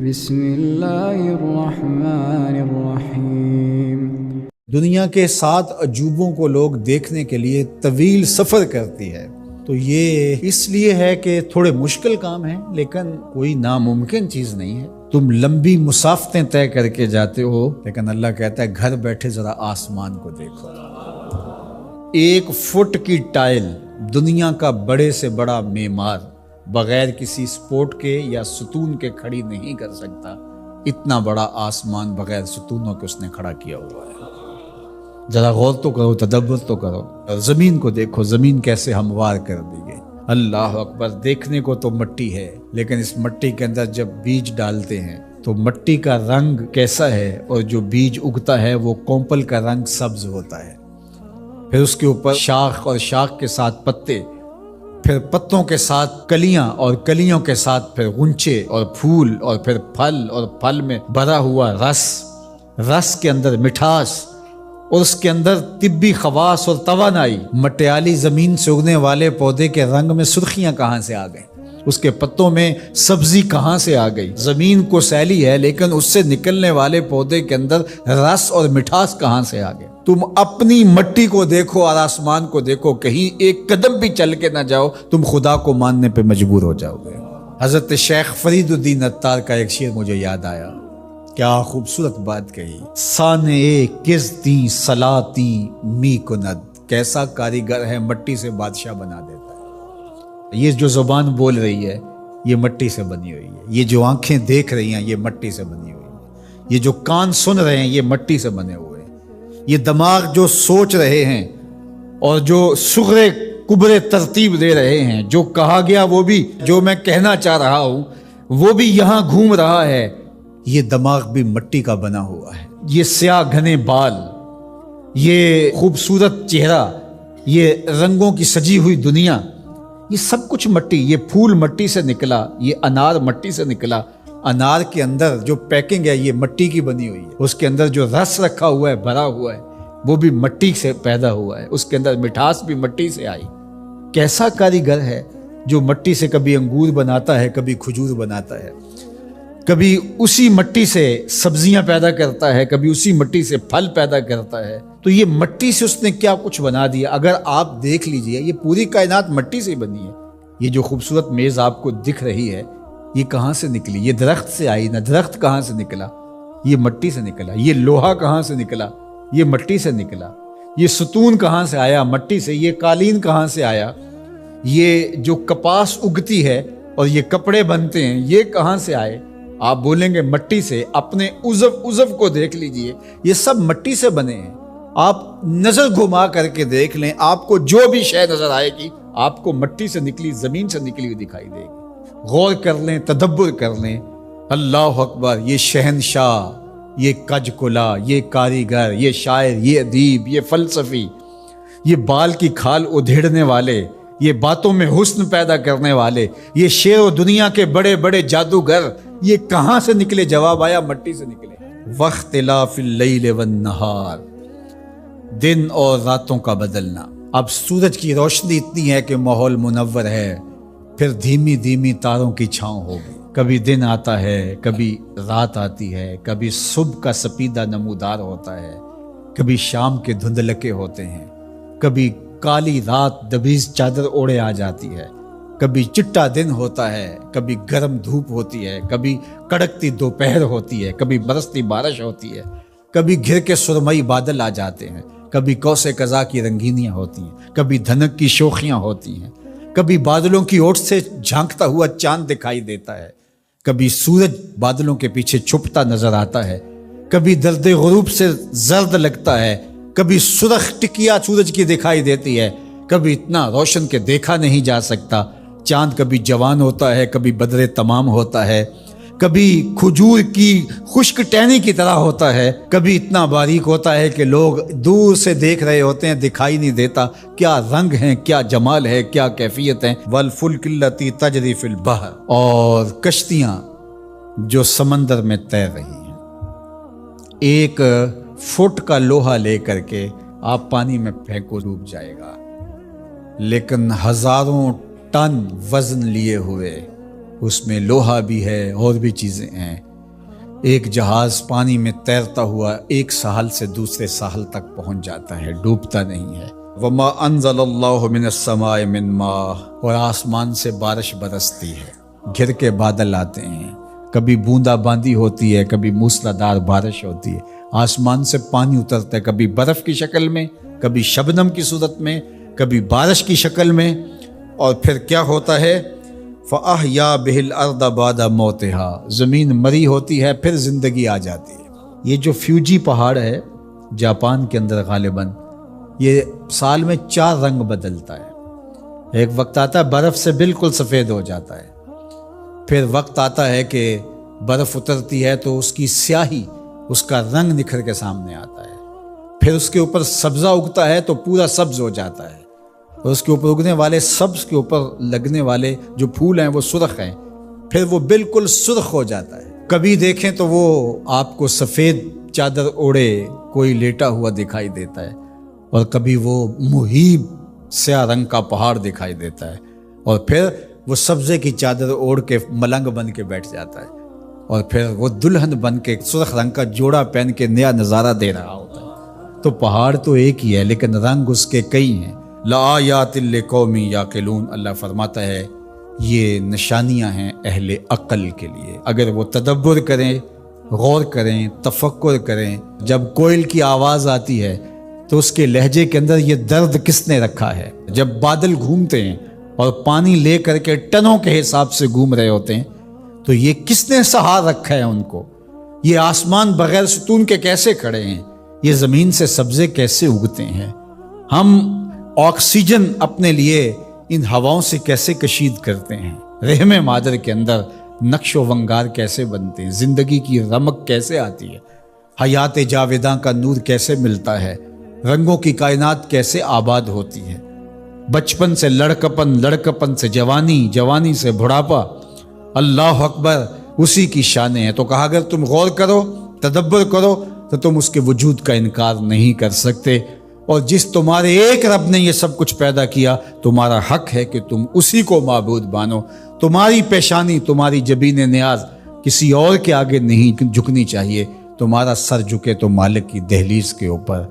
بسم اللہ الرحمن الرحیم۔ دنیا کے 7 عجوبوں کو لوگ دیکھنے کے لیے طویل سفر کرتی ہے، تو یہ اس لیے ہے کہ تھوڑے مشکل کام ہیں، لیکن کوئی ناممکن چیز نہیں ہے۔ تم لمبی مسافتیں طے کر کے جاتے ہو، لیکن اللہ کہتا ہے گھر بیٹھے ذرا آسمان کو دیکھو۔ 1 فٹ کی ٹائل دنیا کا بڑے سے بڑا معمار بغیر کسی سپورٹ کے یا ستون کے کھڑی نہیں کر سکتا۔ اتنا بڑا آسمان بغیر ستونوں کے اس نے کھڑا کیا ہوا ہے۔ ذرا غور تو کرو، تدبر تو کرو، اور زمین کو دیکھو، زمین کیسے ہموار کر دی گئی۔ اللہ اکبر۔ دیکھنے کو تو مٹی ہے، لیکن اس مٹی کے اندر جب بیج ڈالتے ہیں تو مٹی کا رنگ کیسا ہے، اور جو بیج اگتا ہے وہ کونپل کا رنگ سبز ہوتا ہے۔ پھر اس کے اوپر شاخ، اور شاخ کے ساتھ پتے، پھر پتوں کے ساتھ کلیاں، اور کلیوں کے ساتھ پھر غنچے اور پھول، اور پھر پھل، اور پھل میں بھرا ہوا رس، رس کے اندر مٹھاس، اور اس کے اندر طبی خواص اور توانائی۔ مٹیالی زمین سے اگنے والے پودے کے رنگ میں سرخیاں کہاں سے آ گئیں؟ اس کے پتوں میں سبزی کہاں سے آ گئی؟ زمین کو سیلی ہے، لیکن اس سے نکلنے والے پودے کے اندر رس اور مٹھاس کہاں سے آ گئے؟ تم اپنی مٹی کو دیکھو اور آسمان کو دیکھو، کہیں ایک قدم بھی چل کے نہ جاؤ، تم خدا کو ماننے پہ مجبور ہو جاؤ گے۔ حضرت شیخ فرید الدین عطار کا ایک شعر مجھے یاد آیا، کیا خوبصورت بات کہی۔ سانئے کزتی سلاتی می کند، کیسا کاریگر ہے، مٹی سے بادشاہ بنا دیتا ہے۔ یہ جو زبان بول رہی ہے یہ مٹی سے بنی ہوئی ہے، یہ جو آنکھیں دیکھ رہی ہیں یہ مٹی سے بنی ہوئی ہے، یہ جو کان سن رہے ہیں یہ مٹی سے بنے ہوئے ہیں، یہ دماغ جو سوچ رہے ہیں اور جو صغرے کبرے ترتیب دے رہے ہیں، جو کہا گیا وہ بھی، جو میں کہنا چاہ رہا ہوں وہ بھی یہاں گھوم رہا ہے، یہ دماغ بھی مٹی کا بنا ہوا ہے۔ یہ سیاہ گھنے بال، یہ خوبصورت چہرہ، یہ رنگوں کی سجی ہوئی دنیا، یہ سب کچھ مٹی۔ یہ پھول مٹی سے نکلا، یہ انار مٹی سے نکلا۔ انار کے اندر جو پیکنگ ہے یہ مٹی کی بنی ہوئی ہے، اس کے اندر جو رس رکھا ہوا ہے، بھرا ہوا ہے، وہ بھی مٹی سے پیدا ہوا ہے، اس کے اندر مٹھاس بھی مٹی سے آئی۔ کیسا کاریگر ہے جو مٹی سے کبھی انگور بناتا ہے، کبھی کھجور بناتا ہے، کبھی اسی مٹی سے سبزیاں پیدا کرتا ہے، کبھی اسی مٹی سے پھل پیدا کرتا ہے۔ تو یہ مٹی سے اس نے کیا کچھ بنا دیا۔ اگر آپ دیکھ لیجئے یہ پوری کائنات مٹی سے بنی ہے۔ یہ جو خوبصورت میز آپ کو دکھ رہی ہے یہ کہاں سے نکلی؟ یہ درخت سے آئی نہ؟ درخت کہاں سے نکلا؟ یہ مٹی سے نکلا۔ یہ لوہا کہاں سے نکلا؟ یہ مٹی سے نکلا۔ یہ ستون کہاں سے آیا؟ مٹی سے۔ یہ قالین کہاں سے آیا؟ یہ جو کپاس اگتی ہے اور یہ کپڑے بنتے ہیں یہ کہاں سے آئے؟ آپ بولیں گے مٹی سے۔ اپنے عضو کو دیکھ لیجئے، یہ سب مٹی سے بنے ہیں۔ آپ نظر گھما کر کے دیکھ لیں، آپ کو جو بھی شے نظر آئے گی آپ کو مٹی سے نکلی، زمین سے نکلی ہوئی دکھائی دے گی۔ غور کر لیں، تدبر کر لیں۔ اللہ اکبر۔ یہ شہنشاہ، یہ کج کلا، یہ کاریگر، یہ شاعر، یہ ادیب، یہ فلسفی، یہ بال کی کھال ادھیڑنے والے، یہ باتوں میں حسن پیدا کرنے والے، یہ شعر و دنیا کے بڑے بڑے جادوگر، یہ کہاں سے نکلے؟ جواب آیا مٹی سے نکلے۔ واختلاف اللیل والنہار، دن اور راتوں کا بدلنا۔ اب سورج کی روشنی اتنی ہے کہ ماحول منور ہے، پھر دھیمی دھیمی تاروں کی چھاؤں ہوگی۔ کبھی دن آتا ہے، کبھی رات آتی ہے، کبھی صبح کا سپیدہ نمودار ہوتا ہے، کبھی شام کے دھندلکے ہوتے ہیں، کبھی کالی رات دبیز چادر اوڑے آ جاتی ہے، کبھی چٹا دن ہوتا ہے، کبھی گرم دھوپ ہوتی ہے، کبھی کڑکتی دوپہر ہوتی ہے، کبھی برستی بارش ہوتی ہے، کبھی گھر کے سرمئی بادل آ جاتے ہیں، کبھی کوسے قزا کی رنگینیاں ہوتی ہیں، کبھی دھنک کی شوخیاں ہوتی ہیں، کبھی بادلوں کی اوٹ سے جھانکتا ہوا چاند دکھائی دیتا ہے، کبھی سورج بادلوں کے پیچھے چھپتا نظر آتا ہے، کبھی درد غروب سے زرد لگتا ہے، کبھی سرخ ٹکیا سورج کی دکھائی دیتی ہے، کبھی اتنا روشن کہ دیکھا نہیں جا سکتا۔ چاند کبھی جوان ہوتا ہے، کبھی بدر تمام ہوتا ہے، کبھی کھجور کی خشک ٹہنی کی طرح ہوتا ہے، کبھی اتنا باریک ہوتا ہے کہ لوگ دور سے دیکھ رہے ہوتے ہیں، دکھائی نہیں دیتا۔ کیا رنگ ہیں، کیا جمال ہے، کیا کیفیت ہے۔ والفلک التی تجری فی البحر، اور کشتیاں جو سمندر میں تیر رہی ہیں۔ 1 فٹ کا لوہا لے کر کے آپ پانی میں پھینکو، ڈوب جائے گا، لیکن ہزاروں ٹن وزن لیے ہوئے اس میں لوہا بھی ہے اور بھی چیزیں ہیں، ایک جہاز پانی میں تیرتا ہوا ایک ساحل سے دوسرے ساحل تک پہنچ جاتا ہے، ڈوبتا نہیں ہے۔ وما انزل اللہ من السماء من ماء، اور آسمان سے بارش برستی ہے، گھر کے بادل آتے ہیں، کبھی بوندا باندی ہوتی ہے، کبھی موسلادھار بارش ہوتی ہے، آسمان سے پانی اترتا ہے، کبھی برف کی شکل میں، کبھی شبنم کی صورت میں، کبھی بارش کی شکل میں، اور پھر کیا ہوتا ہے؟ فَأَحْيَا بِهِ الْأَرْضَ بَعْدَ مَوْتِهَا، زمین مری ہوتی ہے پھر زندگی آ جاتی ہے۔ یہ جو فیوجی پہاڑ ہے جاپان کے اندر غالباً، یہ سال میں 4 رنگ بدلتا ہے۔ ایک وقت آتا ہے برف سے بالکل سفید ہو جاتا ہے، پھر وقت آتا ہے کہ برف اترتی ہے تو اس کی سیاہی، اس کا رنگ نکھر کے سامنے آتا ہے، پھر اس کے اوپر سبزہ اگتا ہے تو پورا سبز ہو جاتا ہے، اور اس کے اوپر اگنے والے سبز کے اوپر لگنے والے جو پھول ہیں وہ سرخ ہیں، پھر وہ بالکل سرخ ہو جاتا ہے۔ کبھی دیکھیں تو وہ آپ کو سفید چادر اوڑے کوئی لیٹا ہوا دکھائی دیتا ہے، اور کبھی وہ مہیب سیاہ رنگ کا پہاڑ دکھائی دیتا ہے، اور پھر وہ سبزے کی چادر اوڑھ کے ملنگ بن کے بیٹھ جاتا ہے، اور پھر وہ دلہن بن کے سرخ رنگ کا جوڑا پہن کے نیا نظارہ دے رہا ہوتا ہے۔ تو پہاڑ تو ایک ہی ہے لیکن رنگ اس کے کئی ہیں۔ لآیات لقوم یعقلون، اللہ فرماتا ہے یہ نشانیاں ہیں اہل عقل کے لیے، اگر وہ تدبر کریں، غور کریں، تفکر کریں۔ جب کوئل کی آواز آتی ہے تو اس کے لہجے کے اندر یہ درد کس نے رکھا ہے؟ جب بادل گھومتے ہیں اور پانی لے کر کے ٹنوں کے حساب سے گھوم رہے ہوتے ہیں تو یہ کس نے سہار رکھا ہے ان کو؟ یہ آسمان بغیر ستون کے کیسے کھڑے ہیں؟ یہ زمین سے سبزے کیسے اگتے ہیں؟ ہم آکسیجن اپنے لیے ان ہواؤں سے کیسے کشید کرتے ہیں؟ رحم مادر کے اندر نقش و ونگار کیسے بنتے ہیں؟ زندگی کی رمق کیسے آتی ہے؟ حیات جاویداں کا نور کیسے ملتا ہے؟ رنگوں کی کائنات کیسے آباد ہوتی ہے؟ بچپن سے لڑکپن، لڑکپن سے جوانی، جوانی سے بڑھاپا، اللہ اکبر، اسی کی شانیں ہیں۔ تو کہا اگر تم غور کرو، تدبر کرو تو تم اس کے وجود کا انکار نہیں کر سکتے، اور جس تمہارے ایک رب نے یہ سب کچھ پیدا کیا، تمہارا حق ہے کہ تم اسی کو معبود مانو۔ تمہاری پیشانی، تمہاری جبین نیاز کسی اور کے آگے نہیں جھکنی چاہیے، تمہارا سر جھکے تو مالک کی دہلیز کے اوپر۔